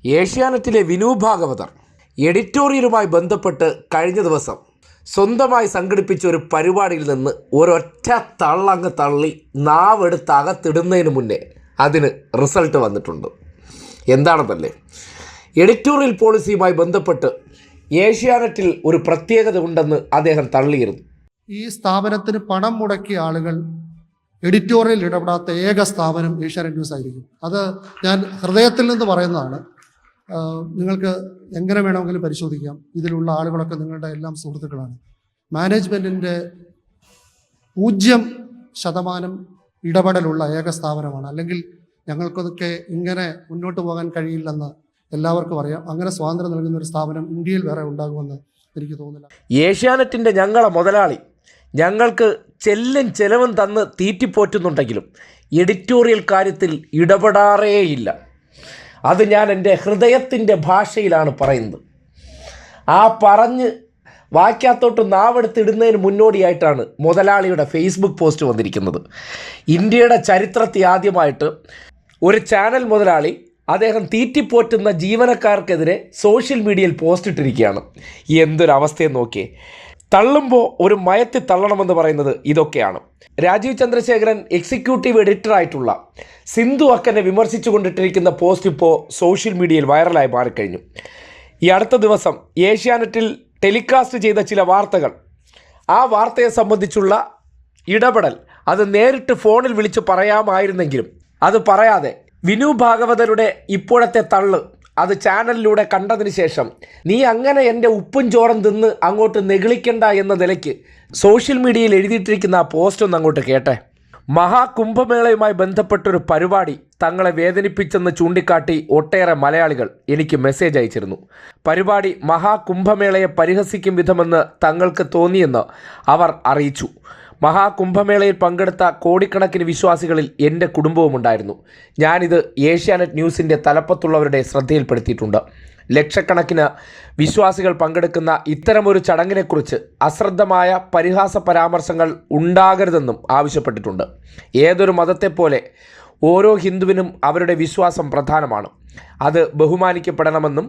ഏഷ്യാനെറ്റിലെ വിനു ഭാഗവതർ എഡിറ്റോറിയലുമായി ബന്ധപ്പെട്ട് കഴിഞ്ഞ ദിവസം സ്വന്തമായി സംഘടിപ്പിച്ച ഒരു പരിപാടിയിൽ നിന്ന് ഒരൊറ്റ തള്ളങ്ങ് തള്ളി നാവെടുത്ത് അകത്തിടുന്നതിന് മുന്നേ അതിന് റിസൾട്ട് വന്നിട്ടുണ്ട്. എന്താണെന്നല്ലേ, എഡിറ്റോറിയൽ പോളിസിയുമായി ബന്ധപ്പെട്ട് ഏഷ്യാനെറ്റിൽ ഒരു പ്രത്യേകത ഉണ്ടെന്ന് അദ്ദേഹം തള്ളിയിരുന്നു. ഈ സ്ഥാപനത്തിന് പണം മുടക്കിയ ആളുകൾ എഡിറ്റോറിയൽ ഇടപെടാത്ത ഏക സ്ഥാപനം ഏഷ്യാനെറ്റ് ന്യൂസ് ആയിരിക്കും. അത് ഞാൻ ഹൃദയത്തിൽ നിന്ന് പറയുന്നതാണ്. നിങ്ങൾക്ക് എങ്ങനെ വേണമെങ്കിലും പരിശോധിക്കാം. ഇതിലുള്ള ആളുകളൊക്കെ നിങ്ങളുടെ എല്ലാം സുഹൃത്തുക്കളാണ്. മാനേജ്മെൻറ്റിൻ്റെ 0% ഇടപെടലുള്ള ഏക സ്ഥാപനമാണ്. അല്ലെങ്കിൽ ഞങ്ങൾക്കൊക്കെ ഇങ്ങനെ മുന്നോട്ട് പോകാൻ കഴിയില്ലെന്ന് എല്ലാവർക്കും അറിയാം. അങ്ങനെ സ്വാതന്ത്ര്യം നൽകുന്ന ഒരു സ്ഥാപനം ഇന്ത്യയിൽ വേറെ ഉണ്ടാകുമെന്ന് എനിക്ക് തോന്നുന്നില്ല. ഏഷ്യാനെറ്റിൻ്റെ ഞങ്ങളെ മുതലാളി ഞങ്ങൾക്ക് ചെലവും തന്ന് തീറ്റിപ്പോറ്റുന്നുണ്ടെങ്കിലും എഡിറ്റോറിയൽ കാര്യത്തിൽ ഇടപെടാറേയില്ല. അത് ഞാൻ എൻ്റെ ഹൃദയത്തിൻ്റെ ഭാഷയിലാണ് പറയുന്നത്. ആ പറഞ്ഞ് വാക്യാത്തോട്ട് നാവെടുത്തിടുന്നതിന് മുന്നോടിയായിട്ടാണ് മുതലാളിയുടെ ഫേസ്ബുക്ക് പോസ്റ്റ് വന്നിരിക്കുന്നത്. ഇന്ത്യയുടെ ചരിത്രത്തിൽ ആദ്യമായിട്ട് ഒരു ചാനൽ മുതലാളി അദ്ദേഹം തീറ്റിപ്പോറ്റുന്ന ജീവനക്കാർക്കെതിരെ സോഷ്യൽ മീഡിയയിൽ പോസ്റ്റ് ഇട്ടിരിക്കുകയാണ്. എന്തൊരവസ്ഥയെ നോക്കിയേ. തള്ളുമ്പോൾ ഒരു മയത്തി തള്ളണമെന്ന് പറയുന്നത് ഇതൊക്കെയാണ്. രാജീവ് ചന്ദ്രശേഖരൻ എക്സിക്യൂട്ടീവ് എഡിറ്ററായിട്ടുള്ള സിന്ധു അക്കനെ വിമർശിച്ചു കൊണ്ടിട്ടിരിക്കുന്ന പോസ്റ്റ് ഇപ്പോൾ സോഷ്യൽ മീഡിയയിൽ വൈറലായി മാറിക്കഴിഞ്ഞു. ഈ അടുത്ത ദിവസം ഏഷ്യാനെറ്റിൽ ടെലികാസ്റ്റ് ചെയ്ത ചില വാർത്തകൾ, ആ വാർത്തയെ സംബന്ധിച്ചുള്ള ഇടപെടൽ അത് നേരിട്ട് ഫോണിൽ വിളിച്ച് പറയാമായിരുന്നെങ്കിലും അത് പറയാതെ വിനു ഭാഗവതരുടെ ഇപ്പോഴത്തെ തള്ള് അത് ചാനലിലൂടെ കണ്ടതിന് ശേഷം നീ അങ്ങനെ എൻ്റെ ഉപ്പും ചോറും തിന്ന് അങ്ങോട്ട് നെഗളിക്കണ്ട എന്ന നിലയ്ക്ക് സോഷ്യൽ മീഡിയയിൽ എഴുതിയിട്ടിരിക്കുന്ന ആ പോസ്റ്റ് ഒന്ന് അങ്ങോട്ട് കേട്ടെ. മഹാകുംഭമേളയുമായി ബന്ധപ്പെട്ടൊരു പരിപാടി തങ്ങളെ വേദനിപ്പിച്ചെന്ന് ചൂണ്ടിക്കാട്ടി ഒട്ടേറെ മലയാളികൾ എനിക്ക് മെസ്സേജ് അയച്ചിരുന്നു. പരിപാടി മഹാകുംഭമേളയെ പരിഹസിക്കും വിധമെന്ന് തങ്ങൾക്ക് തോന്നിയെന്ന് അവർ അറിയിച്ചു. മഹാകുംഭമേളയിൽ പങ്കെടുത്ത കോടിക്കണക്കിന് വിശ്വാസികളിൽ എൻ്റെ കുടുംബവും ഉണ്ടായിരുന്നു. ഞാനിത് ഏഷ്യാനെറ്റ് ന്യൂസിൻ്റെ തലപ്പത്തുള്ളവരുടെ ശ്രദ്ധയിൽപ്പെടുത്തിയിട്ടുണ്ട്. ലക്ഷക്കണക്കിന് വിശ്വാസികൾ പങ്കെടുക്കുന്ന ഇത്തരമൊരു ചടങ്ങിനെക്കുറിച്ച് അശ്രദ്ധമായ പരിഹാസ പരാമർശങ്ങൾ ഉണ്ടാകരുതെന്നും ആവശ്യപ്പെട്ടിട്ടുണ്ട്. ഏതൊരു മതത്തെപ്പോലെ ഓരോ ഹിന്ദുവിനും അവരുടെ വിശ്വാസം പ്രധാനമാണ്. അത് ബഹുമാനിക്കപ്പെടണമെന്നും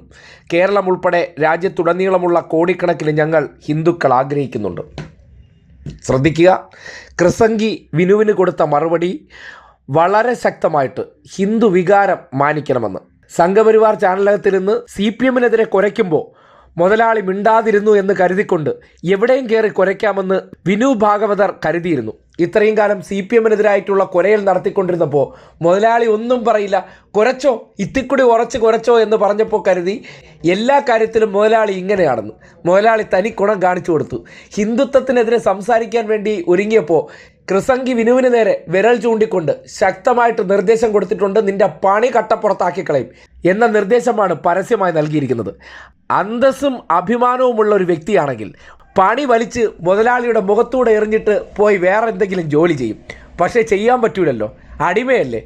കേരളം ഉൾപ്പെടെ രാജ്യത്തുടനീളമുള്ള കോടിക്കണക്കിന് ഞങ്ങൾ ഹിന്ദുക്കൾ ആഗ്രഹിക്കുന്നുണ്ട്. ശ്രദ്ധിക്കുക, കൃസംഗി വിനുവിന് കൊടുത്ത മറുപടി വളരെ ശക്തമായിട്ട് ഹിന്ദു വികാരം മാനിക്കണമെന്ന്. സംഘപരിവാർ ചാനലകത്തിരുന്ന് CPM-നെതിരെ കുരയ്ക്കുമ്പോൾ മുതലാളി മിണ്ടാതിരുന്നു എന്ന് കരുതിക്കൊണ്ട് എവിടെയും കയറി കുരയ്ക്കാമെന്ന് വിനു ഭാഗവതർ കരുതിയിരുന്നു. ഇത്രയും കാലം CPM-നെതിരായിട്ടുള്ള കുരയൽ നടത്തിക്കൊണ്ടിരുന്നപ്പോൾ മുതലാളി ഒന്നും പറയില്ല, കുരച്ചോ ഇത്തിക്കുടി ഉറച്ച് കുരച്ചോ എന്ന് പറഞ്ഞപ്പോൾ കരുതി എല്ലാ കാര്യത്തിലും മുതലാളി ഇങ്ങനെയാണെന്ന്. മുതലാളി തനി ഗുണം കാണിച്ചു കൊടുത്തു. ഹിന്ദുത്വത്തിനെതിരെ സംസാരിക്കാൻ വേണ്ടി ഒരുങ്ങിയപ്പോൾ കൃസംഗി വിനുവിന് നേരെ വിരൽ ചൂണ്ടിക്കൊണ്ട് ശക്തമായിട്ട് നിർദ്ദേശം കൊടുത്തിട്ടുണ്ട്. നിന്റെ പണി കട്ടപ്പുറത്താക്കി കളയും എന്ന നിർദ്ദേശമാണ് പരസ്യമായി നൽകിയിരിക്കുന്നത്. അന്തസ്സും അഭിമാനവുമുള്ള ഒരു വ്യക്തിയാണെങ്കിൽ പണി വലിച്ച് മുതലാളിയുടെ മുഖത്തൂടെ എറിഞ്ഞിട്ട് പോയി വേറെ എന്തെങ്കിലും ജോലി ചെയ്യും. പക്ഷേ ചെയ്യാൻ പറ്റൂലല്ലോ, അടിമയല്ലേ.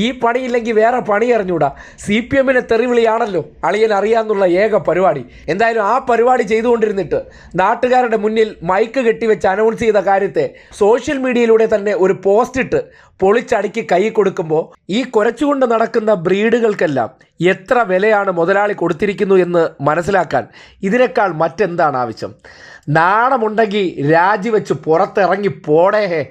ഈ പണിയില്ലെങ്കിൽ വേറെ പണി അറിഞ്ഞൂടാ. CPM-നെ തെറിവിളിയാണല്ലോ അളിയൻ അറിയാമെന്നുള്ള ഏക പരിപാടി. എന്തായാലും ആ പരിപാടി ചെയ്തുകൊണ്ടിരുന്നിട്ട് നാട്ടുകാരുടെ മുന്നിൽ മൈക്ക് കെട്ടിവെച്ച് അനൗൺസ് ചെയ്ത കാര്യത്തെ സോഷ്യൽ മീഡിയയിലൂടെ തന്നെ ഒരു പോസ്റ്റ് ഇട്ട് പൊളിച്ചടുക്കി കൈ കൊടുക്കുമ്പോൾ ഈ കുരച്ചുകൊണ്ട് നടക്കുന്ന ബ്രീഡുകൾക്കെല്ലാം എത്ര വിലയാണ് മുതലാളി കൊടുത്തിരിക്കുന്നു എന്ന് മനസ്സിലാക്കാൻ ഇതിനേക്കാൾ മറ്റെന്താണ് ആവശ്യം? നാണമുണ്ടെങ്കിൽ രാജിവെച്ച് പുറത്തിറങ്ങി പോടേഹേ.